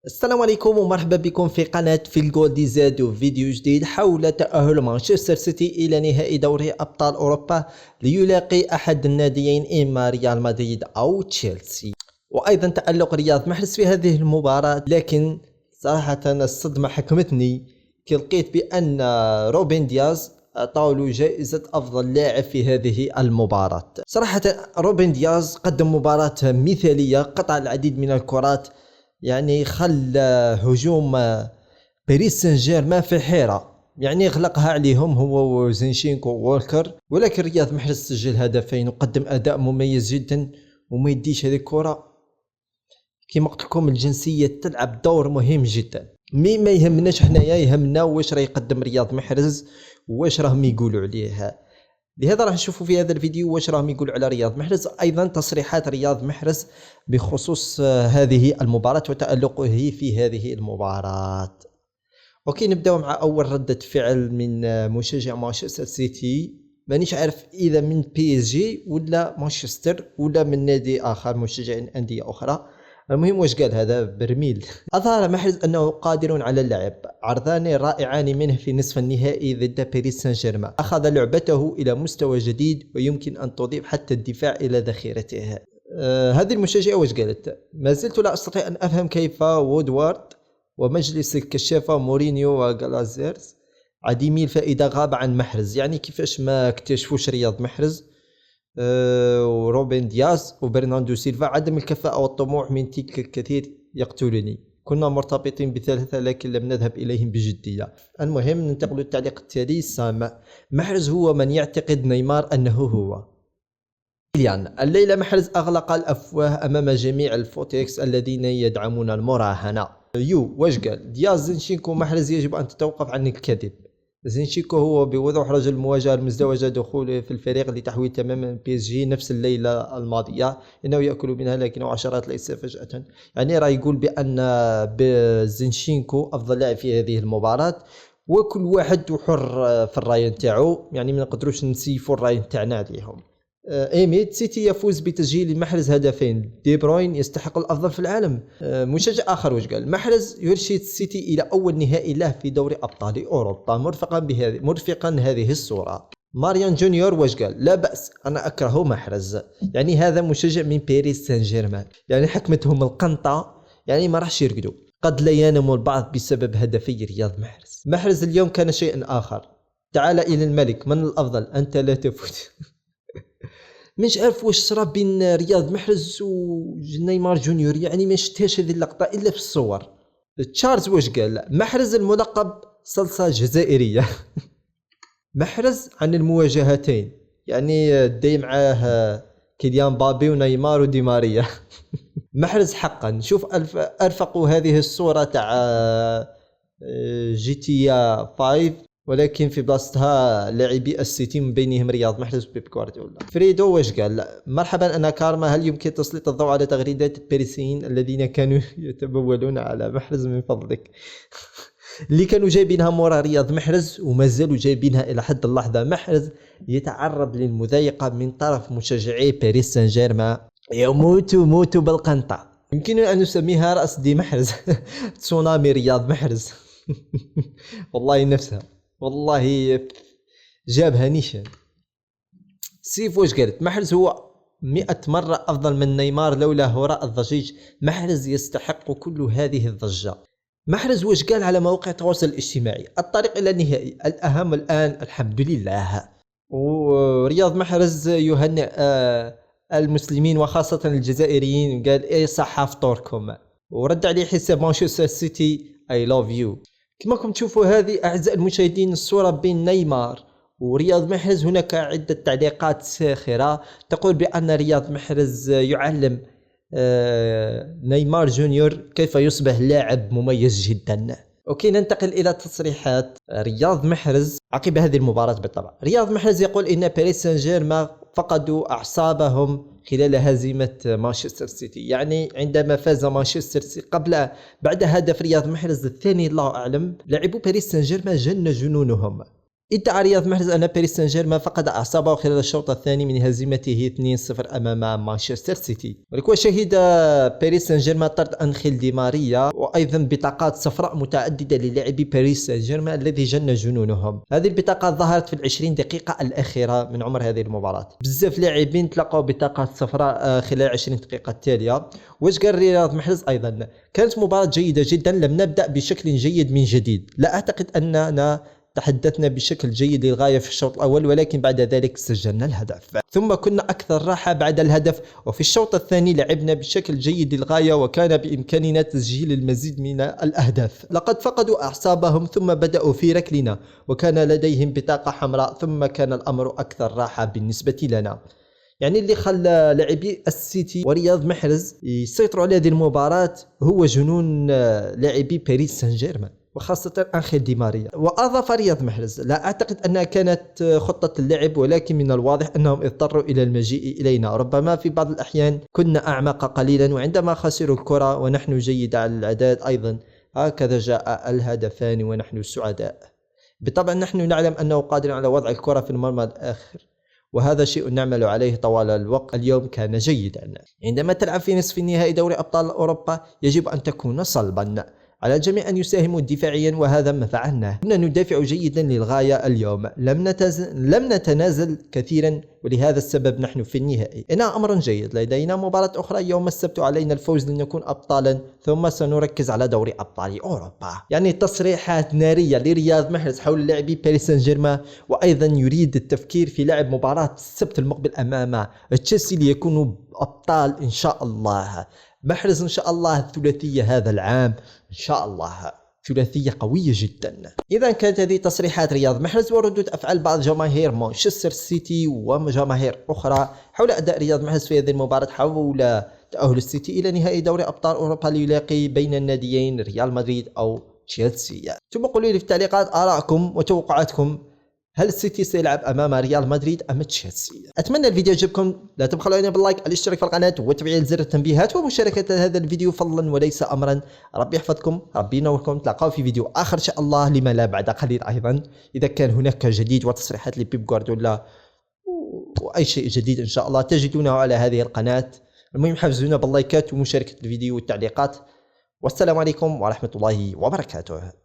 السلام عليكم ومرحبا بكم في قناة في الجول دي زاد وفيديو جديد حول تأهل مانشستر سيتي إلى نهائي دوري أبطال أوروبا ليلاقي أحد الناديين إما ريال مدريد أو تشيلسي، وأيضا تألق رياض محرز في هذه المباراة. لكن صراحة الصدمة حكمتني كي لقيت بأن روبن دياز أعطاه له جائزة أفضل لاعب في هذه المباراة. صراحة روبن دياز قدم مباراة مثالية، قطع العديد من الكرات، يعني خلى هجوم باريس سان جيرمان في حيرة، يعني غلقها عليهم هو وزينشينكو وولكر. ولكن رياض محرز سجل هدفين وقدم أداء مميز جدا، وما يديش هذه الكرة. كما قلت لكم الجنسية تلعب دور مهم جدا. ما يهمناش حنايا، يهمنا واش راه يقدم رياض محرز واش راهم يقولوا عليه. لهذا راح نشوفوا في هذا الفيديو واش راهم يقولوا على رياض محرز، ايضا تصريحات رياض محرز بخصوص هذه المباراة وتألقه في هذه المباراة. اوكي، نبداو مع اول ردة فعل من مشجع مانشستر سيتي. مانيش عارف اذا من بي اس جي ولا مانشستر ولا من نادي اخر، مشجع اندية اخرى. المهم واش قال هذا برميل. أظهر محرز أنه قادر على اللعب، عرضان رائعان منه في نصف النهائي ضد باريس سان جيرمان، أخذ لعبته إلى مستوى جديد ويمكن أن تضيف حتى الدفاع إلى ذخيرته. هذه المشجعة واش قالت؟ ما زلت لا أستطيع أن أفهم كيف وودوارد ومجلس الكشافة مورينيو وغلازيرز عديمي الفائدة غاب عن محرز. يعني كيفاش ما اكتشفوش رياض محرز وروبن دياز وبرناردو سيلفا. عدم الكفاءة والطموح من تلك الكثير يقتلني. كنا مرتبطين بثلاثة لكن لم نذهب إليهم بجدية. المهم ننتقل للتعليق التالي. سام محرز هو من يعتقد نيمار أنه هو. الليلة محرز أغلق الأفواه أمام جميع الفوتكس الذين يدعمون المراهنة. واش قال؟ دياز زينشينكو محرز يجب أن تتوقف عن الكذب. زينشينكو هو بوضوح رجل المواجهة المزدوجة، دخوله في الفريق لتحويل تماما بي اس جي نفس الليلة الماضية، إنه يأكل منها لكنه عشرات ليس فجأة. يعني راه يقول بأن زينشينكو أفضل لاعب في هذه المباراة، وكل واحد حر في الراي نتاعو، يعني ما نقدروش نسيفوا الراي نتاعنا عليهم. ايميد سيتي يفوز بتسجيل محرز هدفين، دي بروين يستحق الافضل في العالم. مشجع اخر واش قال؟ محرز يرشد السيتي الى اول نهائي له في دوري ابطال اوروبا مرفقا هذه الصوره. ماريان جونيور واش قال؟ لا باس، انا اكره محرز. يعني هذا مشجع من باريس سان جيرمان، يعني حكمتهم القنطه، يعني ما راحش يرقدوا. قد لا ينام البعض بسبب هدفي رياض محرز اليوم كان شيئا اخر. تعال الى الملك، من الافضل انت لا تفوت. مش عارف واش صرا بين رياض محرز ونيمار جونيور، يعني ما شفتهاش هذه اللقطه الا في الصور. تشارلز واش قال؟ محرز الملقب صلصه جزائريه. محرز عن المواجهتين، يعني داي معاه كيليان بابي ونيمار ودي ماريا. محرز حقا. شوف ارفقوا هذه الصوره تاع جي تي 5، ولكن في بلاصتها لاعبي السيتي من بينهم رياض محرز وبيب غوارديولا. فريدو واش قال؟ مرحبا انا كارما، هل يمكن تسليط الضوء على تغريدات الباريسيين الذين كانوا يتبولون على محرز من فضلك؟ اللي كانوا جايبينها مورا رياض محرز وما زالوا جايبينها الى حد اللحظه. محرز يتعرض للمضايقه من طرف مشجعي باريس سان جيرمان، موتوا بالقنطه. يمكن ان نسميها راس دي محرز. تسونامي رياض محرز. والله نفسها، والله جابها نيشان. سيف واش قالت؟ محرز هو 100 مرة أفضل من نيمار لولا هراء الضجيج. محرز يستحق كل هذه الضجة. محرز واش قال على مواقع التواصل الاجتماعي؟ الطريق إلى النهائي، الأهم الآن الحمد لله. ورياض محرز يهنئ المسلمين وخاصة الجزائريين، قال إيه صح فطوركم. ورد عليه حساب مانشستر سيتي I love you. كما كنتم تشوفوا هذه أعزائي المشاهدين الصورة بين نيمار ورياض محرز. هناك عدة تعليقات ساخرة تقول بأن رياض محرز يعلم نيمار جونيور كيف يصبح لاعب مميز جدا. اوكي، ننتقل الى تصريحات رياض محرز عقب هذه المباراة. بالطبع رياض محرز يقول ان باريس سان جيرمان فقدوا اعصابهم خلال هزيمة مانشستر سيتي، يعني عندما فاز مانشستر سيتي بعد هدف رياض محرز الثاني الله اعلم، لاعبو باريس سان جيرمان جن جنونهم. ادعى رياض محرز أن باريس سان جيرمان فقد أعصابه خلال الشوط الثاني من هزيمته 2-0 أمام مانشستر سيتي. وشهد باريس سان جيرمان طرد أنخيل دي ماريا وأيضا بطاقات صفراء متعددة للاعبي باريس سان جيرمان الذي جن جنونهم. هذه البطاقات ظهرت في ال20 دقيقة الأخيرة من عمر هذه المباراة. بزاف لاعبين تلقوا بطاقات صفراء خلال 20 دقيقة التالية. واش قال رياض محرز أيضا؟ كانت مباراة جيدة جدا، لم نبدأ بشكل جيد من جديد. لا أعتقد أننا تحدثنا بشكل جيد للغاية في الشوط الأول، ولكن بعد ذلك سجلنا الهدف، ثم كنا أكثر راحة بعد الهدف. وفي الشوط الثاني لعبنا بشكل جيد للغاية وكان بإمكاننا تسجيل المزيد من الأهداف. لقد فقدوا أعصابهم ثم بدأوا في ركلنا وكان لديهم بطاقة حمراء، ثم كان الأمر أكثر راحة بالنسبة لنا. يعني اللي خلى لاعبي السيتي ورياض محرز يسيطروا على هذه المباراة هو جنون لاعبي باريس سان جيرمان وخاصة أنخيل دي ماريا. وأضاف رياض محرز: لا أعتقد أنها كانت خطة اللعب، ولكن من الواضح أنهم اضطروا إلى المجيء إلينا. ربما في بعض الأحيان كنا أعمق قليلا، وعندما خسروا الكرة ونحن جيد على الأعداد أيضا هكذا جاء الهدفان ونحن سعداء. بالطبع نحن نعلم أنه قادر على وضع الكرة في المرمى الآخر، وهذا شيء نعمل عليه طوال الوقت. اليوم كان جيدا. عندما تلعب في نصف النهائي دوري أبطال أوروبا يجب أن تكون صلبا. على الجميع أن يساهموا دفاعيا وهذا ما فعلناه. كنا ندافع جيدا للغاية اليوم، لم نتنازل كثيرا، ولهذا السبب نحن في النهائي. إنها أمر جيد. لدينا مباراة أخرى يوم السبت، علينا الفوز لنكون أبطالا، ثم سنركز على دوري أبطال أوروبا. يعني تصريحات نارية لرياض محرز حول لاعبي باريس سان جيرمان، وأيضا يريد التفكير في لعب مباراة السبت المقبل أمام تشيلسي ليكونوا أبطال إن شاء الله. محرز إن شاء الله الثلاثية هذا العام إن شاء الله، ثلاثية قوية جدا. إذا كانت هذه تصريحات رياض محرز وردود أفعال بعض جماهير مانشستر سيتي وجماهير أخرى حول أداء رياض محرز في هذه المباراة، حول تأهل السيتي إلى نهائي دوري أبطال أوروبا ليلاقي بين الناديين ريال مدريد أو تشيلسي. ثم قولوا لي في التعليقات آراءكم وتوقعاتكم، هل السيتي سيلعب أمام ريال مدريد أم تشيلسي؟ أتمنى الفيديو يعجبكم، لا تبخلوا علينا باللايك، الاشتراك في القناة وتفعيل زر التنبيهات ومشاركة هذا الفيديو فضلا وليس أمرا. ربي يحفظكم، ربي ينوركم. تلقاو في فيديو آخر إن شاء الله، لما لا بعد قليل أيضا، إذا كان هناك جديد وتصريحات لبيب غوارديولا وأي شيء جديد إن شاء الله تجدونه على هذه القناة. المهم حفزونا باللايكات ومشاركة الفيديو والتعليقات، والسلام عليكم ورحمة الله وبركاته.